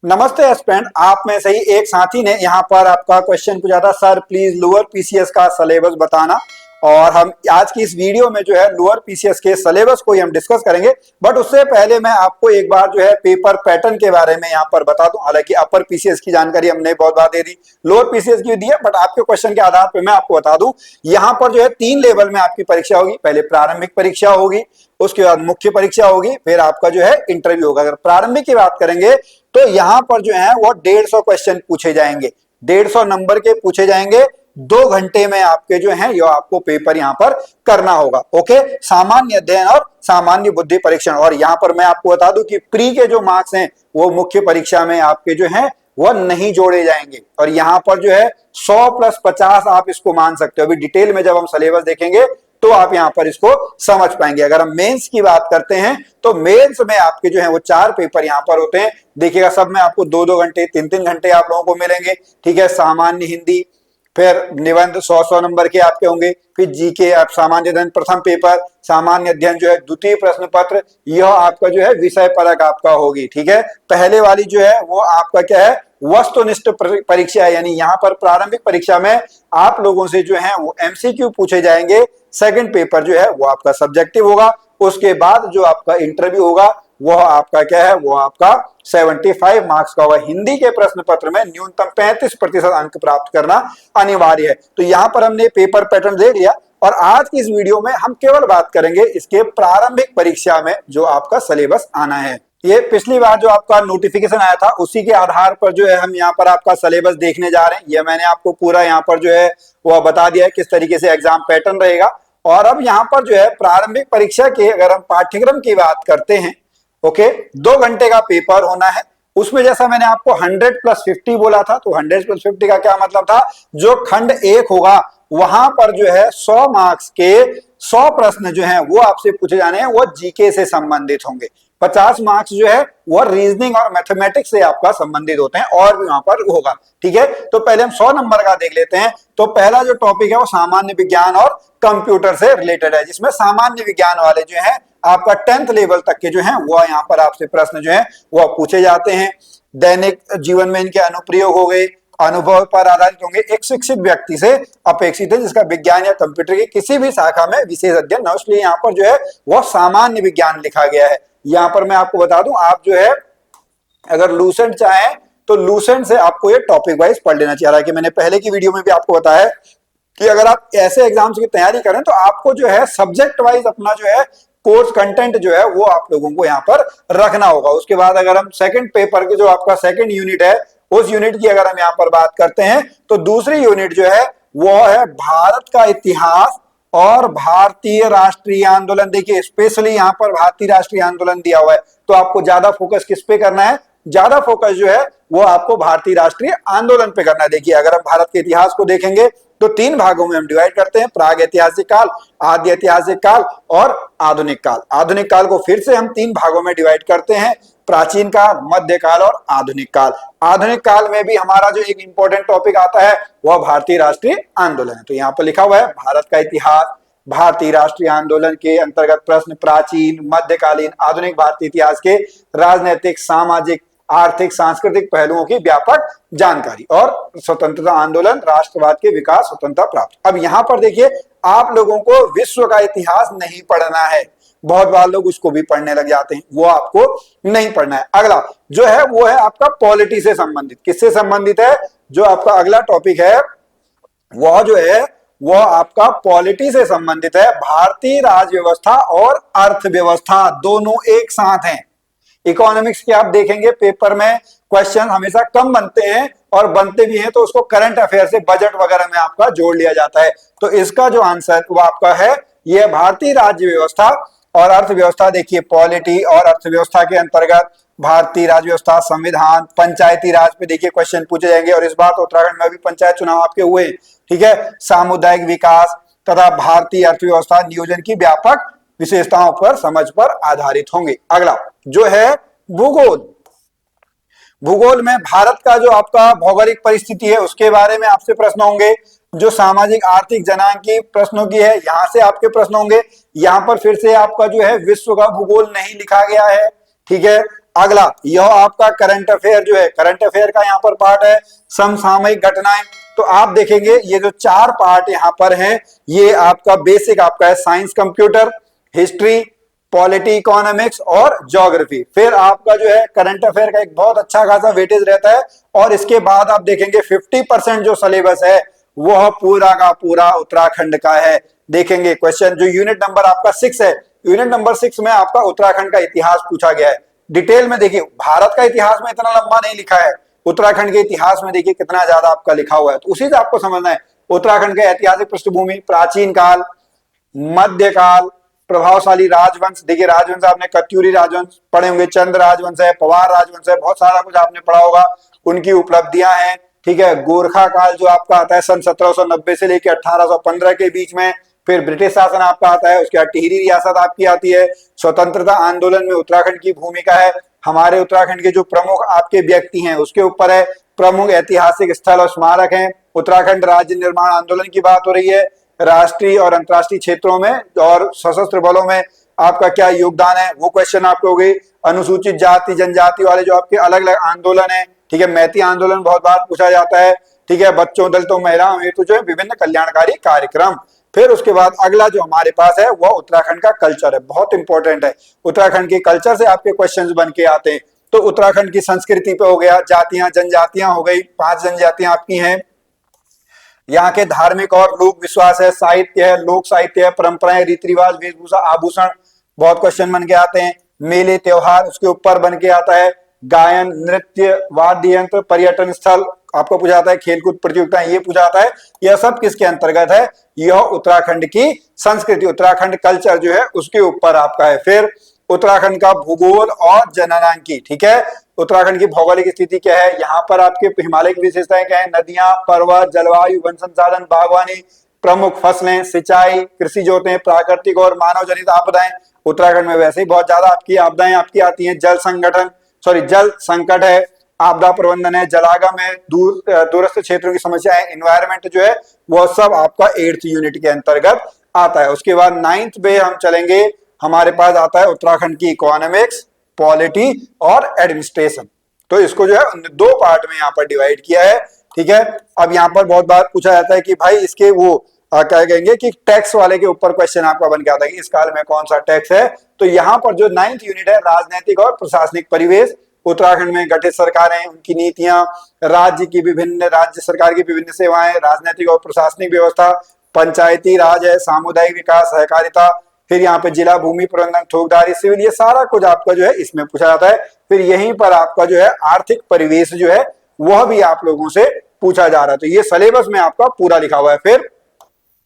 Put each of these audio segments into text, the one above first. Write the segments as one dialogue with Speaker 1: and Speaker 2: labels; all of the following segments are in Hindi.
Speaker 1: नमस्ते एस्पिरेंट। आप में से ही एक साथी ने यहाँ पर आपका क्वेश्चन पूछा था, सर प्लीज लोअर पीसीएस का सिलेबस बताना। और हम आज की इस वीडियो में जो है लोअर पीसीएस के सिलेबस को ही हम डिस्कस करेंगे। बट उससे पहले मैं आपको एक बार जो है पेपर पैटर्न के बारे में यहाँ पर बता दूं। हालांकि अपर पीसीएस की जानकारी हमने बहुत बार दे दी, लोअर पीसीएस की भी दी है, बट आपके क्वेश्चन के आधार पर मैं आपको बता दूं। यहाँ पर जो है 3 लेवल में आपकी परीक्षा होगी। पहले प्रारंभिक परीक्षा होगी, उसके बाद मुख्य परीक्षा होगी, फिर आपका जो है इंटरव्यू होगा। अगर प्रारंभिक की बात करेंगे तो यहाँ पर जो है वो 150 क्वेश्चन पूछे जाएंगे, 150 नंबर के पूछे जाएंगे। 2 घंटे में आपके जो है ये आपको पेपर यहाँ पर करना होगा। ओके, सामान्य अध्ययन और सामान्य बुद्धि परीक्षण। और यहाँ पर मैं आपको बता दूं कि प्री के जो मार्क्स हैं वो मुख्य परीक्षा में आपके जो है वह नहीं जोड़े जाएंगे। और यहाँ पर जो है 100 + 50 आप इसको मान सकते हो। अभी डिटेल में जब हम सिलेबस देखेंगे तो आप यहाँ पर इसको समझ पाएंगे। अगर हम मेंस की बात करते हैं तो मेंस में आपके जो है वो 4 पेपर यहाँ पर होते हैं। देखिएगा, सब में आपको 2-2 घंटे 3-3 घंटे आप लोगों को मिलेंगे। ठीक है, सामान्य हिंदी, फिर निबंध 100-100 नंबर के आपके होंगे, फिर जीके आप सामान्य अध्ययन प्रथम पेपर, सामान्य अध्ययन जो है द्वितीय प्रश्न पत्र, यह आपका जो है विषय परक आपका होगी। ठीक है, पहले वाली जो है वो आपका क्या है, वस्तुनिष्ठ परीक्षा है। यानी यहाँ पर प्रारंभिक परीक्षा में आप लोगों से जो है वो एमसीक्यू पूछे जाएंगे। सेकंड पेपर जो है वो आपका सब्जेक्टिव होगा। उसके बाद जो आपका इंटरव्यू होगा वह आपका क्या है, वो आपका 75 मार्क्स का होगा। हिंदी के प्रश्न पत्र में न्यूनतम 35% अंक प्राप्त करना अनिवार्य है। तो यहाँ पर हमने पेपर पैटर्न देख लिया और आज की इस वीडियो में हम केवल बात करेंगे इसके प्रारंभिक परीक्षा में जो आपका सिलेबस आना है। ये पिछली बार जो आपका नोटिफिकेशन आया था उसी के आधार पर जो है हम यहाँ पर आपका सिलेबस देखने जा रहे हैं। ये मैंने आपको पूरा यहाँ पर जो है वो बता दिया है किस तरीके से एग्जाम पैटर्न रहेगा। और अब यहाँ पर जो है प्रारंभिक परीक्षा के अगर हम पाठ्यक्रम की बात करते हैं, ओके, 2 घंटे का पेपर होना है। उसमें जैसा मैंने आपको 100 + 50 बोला था, तो 100 + 50 का क्या मतलब था, जो खंड 1 होगा वहां पर जो है 100 मार्क्स के 100 प्रश्न जो है वो आपसे पूछे जाने हैं, वो जीके से संबंधित होंगे। 50 मार्क्स जो है वो रीजनिंग और मैथमेटिक्स से आपका संबंधित होते हैं और भी वहां पर होगा। ठीक है, तो पहले हम 100 नंबर का देख लेते हैं। तो पहला जो टॉपिक है वो सामान्य विज्ञान और कंप्यूटर से रिलेटेड है, जिसमें सामान्य विज्ञान वाले जो है आपका 10th लेवल तक के जो है वो यहाँ पर आपसे प्रश्न जो है वो पूछे जाते हैं। दैनिक जीवन में इनके अनुप्रयोग हो गए, अनुभव पर आधारित होंगे, एक शिक्षित व्यक्ति से अपेक्षित है जिसका विज्ञान या कंप्यूटर की किसी भी शाखा में विशेष अध्ययन न हो, इसलिए यहाँ पर जो है वो सामान्य विज्ञान लिखा गया है। यहाँ पर मैं आपको बता दूं, आप जो है अगर लूसेंट चाहें तो लूसेंट से आपको ये टॉपिक वाइज पढ़ लेना चाहिए। कि मैंने पहले की वीडियो में भी आपको बताया कि अगर आप ऐसे एग्जाम्स की तैयारी करें तो आपको जो है सब्जेक्ट वाइज अपना जो है कोर्स कंटेंट जो है वो आप लोगों को यहाँ पर रखना होगा। उसके बाद अगर हम सेकंड पेपर के जो आपका सेकंड यूनिट है उस यूनिट की अगर हम यहाँ पर बात करते हैं तो दूसरी यूनिट जो है वो है भारत का इतिहास और भारतीय राष्ट्रीय आंदोलन। देखिए, स्पेशली यहाँ पर भारतीय राष्ट्रीय आंदोलन दिया हुआ है, तो आपको ज्यादा फोकस किस पे करना है, ज्यादा फोकस जो है वो आपको भारतीय राष्ट्रीय आंदोलन पे करना है। देखिए, अगर हम भारत के इतिहास को देखेंगे तो 3 भागों में हम डिवाइड करते हैं, प्राग ऐतिहासिक काल, आदि ऐतिहासिक काल और आधुनिक काल। आधुनिक काल को फिर से हम 3 भागों में डिवाइड करते हैं, प्राचीन काल, मध्य काल और आधुनिक काल। आधुनिक काल में भी हमारा जो एक इंपॉर्टेंट टॉपिक आता है वह भारतीय राष्ट्रीय आंदोलन है। तो यहाँ पर लिखा हुआ है भारत का इतिहास, भारतीय राष्ट्रीय आंदोलन के अंतर्गत प्रश्न, प्राचीन, मध्यकालीन, आधुनिक भारतीय इतिहास के राजनीतिक, सामाजिक, आर्थिक, सांस्कृतिक पहलुओं की व्यापक जानकारी और स्वतंत्रता आंदोलन, राष्ट्रवाद के विकास, स्वतंत्रता प्राप्त। अब यहाँ पर देखिए, आप लोगों को विश्व का इतिहास नहीं पढ़ना है। बहुत बार लोग उसको भी पढ़ने लग जाते हैं, वो आपको नहीं पढ़ना है। अगला जो है वो है आपका पॉलिटी से संबंधित। किससे संबंधित है, जो आपका अगला टॉपिक है वह जो है वह आपका पॉलिटी से संबंधित है। भारतीय राज व्यवस्था और अर्थव्यवस्था दोनों एक साथ हैं। इकोनॉमिक्स के आप देखेंगे पेपर में क्वेश्चन हमेशा कम बनते हैं, और बनते भी हैं तो उसको करंट अफेयर से, बजट वगैरह में आपका जोड़ लिया जाता है। तो इसका जो आंसर वो आपका है यह भारतीय राज्य व्यवस्था और अर्थव्यवस्था। देखिए, पॉलिटी और अर्थव्यवस्था के अंतर्गत भारतीय राज्य व्यवस्था, संविधान, पंचायती राज पे देखिए क्वेश्चन पूछे जाएंगे। और इस बार तो उत्तराखंड में भी पंचायत चुनाव आपके हुए, ठीक है, सामुदायिक विकास तथा भारतीय अर्थव्यवस्था नियोजन की व्यापक विशेषताओं पर समझ पर आधारित होंगे। अगला जो है भूगोल। भूगोल में भारत का जो आपका भौगोलिक परिस्थिति है उसके बारे में आपसे प्रश्न होंगे। जो सामाजिक, आर्थिक, जनांगीय प्रश्नों की है यहां से आपके प्रश्न होंगे। यहां पर फिर से आपका जो है विश्व का भूगोल नहीं लिखा गया है, ठीक है। अगला यह आपका करंट अफेयर जो है, करंट अफेयर का यहाँ पर पार्ट है समसामयिक घटनाएं। तो आप देखेंगे ये जो चार पार्ट यहाँ पर हैं, ये आपका बेसिक आपका है science computer, history, polity economics और ज्योग्राफी। फिर आपका जो है करंट अफेयर का एक बहुत अच्छा खासा वेटेज रहता है। और इसके बाद आप देखेंगे 50% जो सिलेबस है वह पूरा का पूरा उत्तराखंड का है। देखेंगे क्वेश्चन जो यूनिट नंबर आपका 6 है, यूनिट नंबर 6 में आपका उत्तराखंड का इतिहास पूछा गया है। डिटेल में देखिए, भारत का इतिहास में इतना लंबा नहीं लिखा है, उत्तराखंड के इतिहास में देखिए कितना ज्यादा आपका लिखा हुआ है। तो उसी से आपको समझना है उत्तराखंड का ऐतिहासिक पृष्ठभूमि, प्राचीन काल, मध्यकाल, प्रभावशाली राजवंश। देखिए राजवंश आपने कत्यूरी राजवंश पढ़े होंगे, चंद राजवंश है, पवार राजवंश है, बहुत सारा कुछ आपने पढ़ा होगा, उनकी उपलब्धियां हैं। ठीक है, गोरखा काल जो आपका आता है सन 1790 से लेकर 1815 के बीच में। फिर ब्रिटिश शासन आपका आता है, उसके बाद टिहरी रियासत आपकी आती है। स्वतंत्रता आंदोलन में उत्तराखंड की भूमिका है। हमारे उत्तराखंड के जो प्रमुख आपके व्यक्ति हैं उसके ऊपर है। प्रमुख ऐतिहासिक स्थल और स्मारक हैं। उत्तराखंड राज्य निर्माण आंदोलन की बात हो रही है। राष्ट्रीय और अंतर्राष्ट्रीय क्षेत्रों में और सशस्त्र बलों में आपका क्या योगदान है, वो क्वेश्चन आपको हो गई। अनुसूचित जाति जनजाति वाले जो आपके अलग अलग आंदोलन है, ठीक है, मैती आंदोलन बहुत बार पूछा जाता है। ठीक है, बच्चों, दलितों, महिलाओं हेतु जो है विभिन्न कल्याणकारी कार्यक्रम। फिर उसके बाद अगला जो हमारे पास है वह उत्तराखंड का कल्चर है, बहुत इंपॉर्टेंट है। उत्तराखंड के कल्चर से आपके क्वेश्चंस बन के आते हैं। तो उत्तराखंड की संस्कृति पे हो गया, जातियां जनजातियां हो गई, 5 जनजातियां आपकी हैं। यहाँ के धार्मिक और लोक विश्वास है, साहित्य है, लोक साहित्य है, परंपराएं, रीति रिवाज, वेशभूषा, आभूषण, बहुत क्वेश्चन बन के आते हैं। मेले त्योहार उसके ऊपर बन के आता है। गायन, नृत्य, वाद्य यंत्र, पर्यटन स्थल आपको पूछा जाता है, खेलकूद प्रतियोगिता ये पूछा जाता है। यह सब किसके अंतर्गत है, यह उत्तराखंड की संस्कृति, उत्तराखंड कल्चर जो है उसके ऊपर आपका है। फिर उत्तराखंड का भूगोल और जननांकी, ठीक है, उत्तराखंड की भौगोलिक स्थिति क्या है, यहाँ पर आपके हिमालय की विशेषताएं क्या है, नदियां, पर्वत, जलवायु, वन संसाधन, बागवानी, प्रमुख फसलें, सिंचाई, कृषि जोतें, प्राकृतिक और मानव जनित आपदाएं। उत्तराखंड में वैसे ही बहुत ज्यादा आपकी आपदाएं आपकी आती हैं। जल संकट है, आपदा प्रबंधन है, जलागम है, दूरस्थ क्षेत्रों की समस्या है, इन्वायरमेंट जो है वह सब आपका 8th यूनिट के अंतर्गत आता है। उसके बाद 9th पे हम चलेंगे, हमारे पास आता है उत्तराखंड की इकोनॉमिक्स, पॉलिटी और एडमिनिस्ट्रेशन। तो इसको जो है 2 पार्ट में यहाँ पर डिवाइड किया है। ठीक है, अब यहाँ पर बहुत बार पूछा जाता है कि भाई इसके वो क्या कहेंगे कि टैक्स वाले के ऊपर क्वेश्चन आपका बन के आता है कि इस काल में कौन सा टैक्स है। तो यहाँ पर जो 9th यूनिट है, राजनीतिक और प्रशासनिक परिवेश, उत्तराखंड में गठित सरकारें, उनकी नीतियां, राज्य सरकार की विभिन्न सेवाएं, राजनीतिक और प्रशासनिक व्यवस्था, पंचायती राज है, सामुदायिक विकास, सहकारिता, फिर यहाँ पे जिला भूमि प्रबंधन, ठोकदारी, सिविल, ये सारा कुछ आपका जो है इसमें पूछा जाता है। फिर यहीं पर आपका जो है आर्थिक परिवेश जो है वह भी आप लोगों से पूछा जा रहा है। तो ये सिलेबस में आपका पूरा लिखा हुआ है। फिर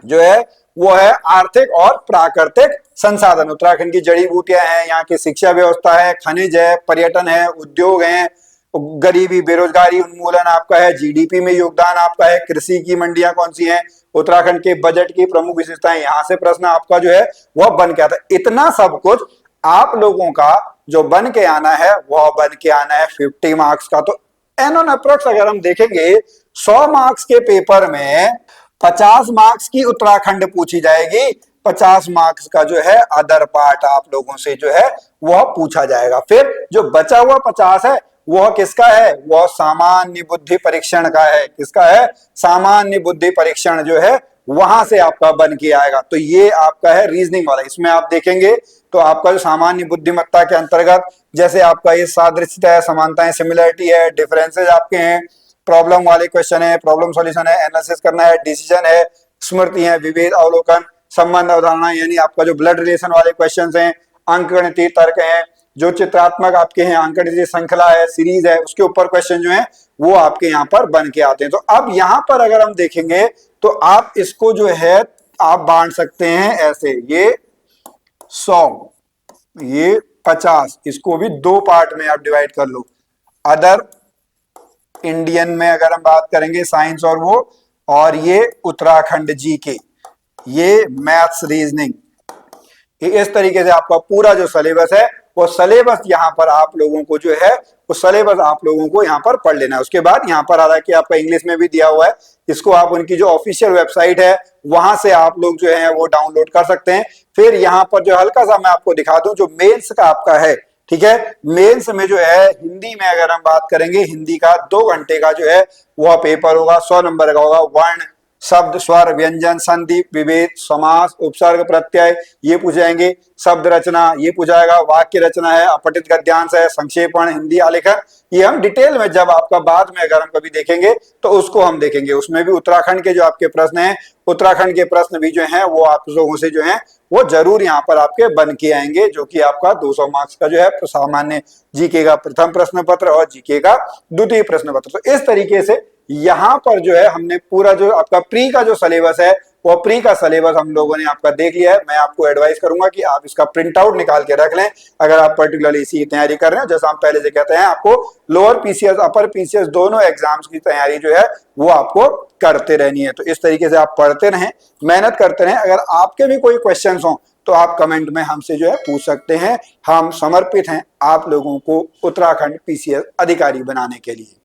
Speaker 1: जो है वो है आर्थिक और प्राकृतिक संसाधन। उत्तराखंड की जड़ी बूटियां हैं, यहाँ की शिक्षा व्यवस्था है, खनिज है, पर्यटन है, उद्योग है, गरीबी बेरोजगारी उन्मूलन आपका है, जीडीपी में योगदान आपका है, कृषि की मंडियां कौन सी हैं, उत्तराखंड के बजट की प्रमुख विशेषताएं, यहाँ से प्रश्न आपका जो है वह बन के आता है। इतना सब कुछ आप लोगों का जो बन के आना है वह बन के आना है 50 मार्क्स का। तो एनोन अप्रोक्स अगर हम देखेंगे 100 मार्क्स के पेपर में 50 मार्क्स की उत्तराखंड पूछी जाएगी, 50 मार्क्स का जो है अदर पार्ट आप लोगों से जो है वह पूछा जाएगा। फिर जो बचा हुआ 50 है वह किसका है, वह सामान्य बुद्धि परीक्षण का है। किसका है, सामान्य बुद्धि परीक्षण जो है वहां से आपका बन के आएगा। तो ये आपका है रीजनिंग वाला। इसमें आप देखेंगे तो आपका जो सामान्य बुद्धिमत्ता के अंतर्गत जैसे आपका ये सादृश्यता है, समानताएं, सिमिलरिटी है, डिफरेंसेस आपके हैं, प्रॉब्लम वाले क्वेश्चन है, प्रॉब्लम सॉल्यूशन है, एनालिसिस करना है, डिसीजन है, स्मृति है, विभेद अवलोकन, संबंध अवधारणा, यानी आपका जो ब्लड रिलेशन वाले क्वेश्चंस हैं, अंकगणितीय तर्क हैं, जो चित्रात्मक आपके हैं, अंकगणितीय श्रृंखला है, सीरीज है, उसके ऊपर क्वेश्चन जो है वो आपके यहाँ पर बन के आते हैं। तो अब यहाँ पर अगर हम देखेंगे तो आप इसको जो है आप बांट सकते हैं ऐसे, ये 100, ये 50, इसको भी 2 पार्ट में आप डिवाइड कर लो। अदर इंडियन में अगर हम बात करेंगे साइंस और वो, और ये उत्तराखंड जीके, ये मैथ्स रीजनिंग, इस तरीके से आपका पूरा जो सिलेबस है वो सिलेबस यहाँ पर आप लोगों को जो है वो सिलेबस आप लोगों को यहाँ पर पढ़ लेना है। उसके बाद यहाँ पर आ रहा है कि आपका इंग्लिश में भी दिया हुआ है, इसको आप उनकी जो ऑफिशियल वेबसाइट है वहां से आप लोग जो है वो डाउनलोड कर सकते हैं। फिर यहाँ पर जो हल्का सा मैं आपको दिखा दूं, जो मेंस का आपका है ठीक है। मेंस में जो है हिंदी में अगर हम बात करेंगे, हिंदी का 2 घंटे का जो है वह पेपर होगा, 100 नंबर का होगा। वर्ण, शब्द, स्वर, व्यंजन, संधि, विभेद, समास, उपसर्ग, प्रत्यय ये पूछाएंगे। शब्द रचना ये पूछाएगा, वाक्य रचना है, अपठित गद्यांश है, संक्षेपण, हिंदी आलेखन, ये हम डिटेल में जब आपका बाद में अगर हम कभी देखेंगे तो उसको हम देखेंगे। उसमें भी उत्तराखंड के जो आपके प्रश्न हैं, उत्तराखंड के प्रश्न भी जो हैं वो आप लोगों से जो है वो जरूर यहाँ पर आपके बन के आएंगे, जो कि आपका 200 मार्क्स का जो है सामान्य जीके का प्रथम प्रश्न पत्र और जीके का द्वितीय प्रश्न पत्र। तो इस तरीके से यहाँ पर जो है हमने पूरा जो आपका प्री का जो सिलेबस है वो प्री का सिलेबस हम लोगों ने आपका देख लिया है। मैं आपको एडवाइस करूंगा कि आप इसका प्रिंट आउट निकाल के रख लें अगर आप पर्टिकुलरली इसी की तैयारी कर रहे हैं। जैसा हम पहले से कहते हैं, आपको लोअर पीसीएस अपर पीसीएस दोनों एग्जाम्स की तैयारी जो है वो आपको करते रहनी है। तो इस तरीके से आप पढ़ते रहें, मेहनत करते रहें। अगर आपके भी कोई क्वेश्चंस हों तो आप कमेंट में हमसे जो है पूछ सकते हैं। हम समर्पित हैं आप लोगों को उत्तराखंड पीसीएस अधिकारी बनाने के लिए।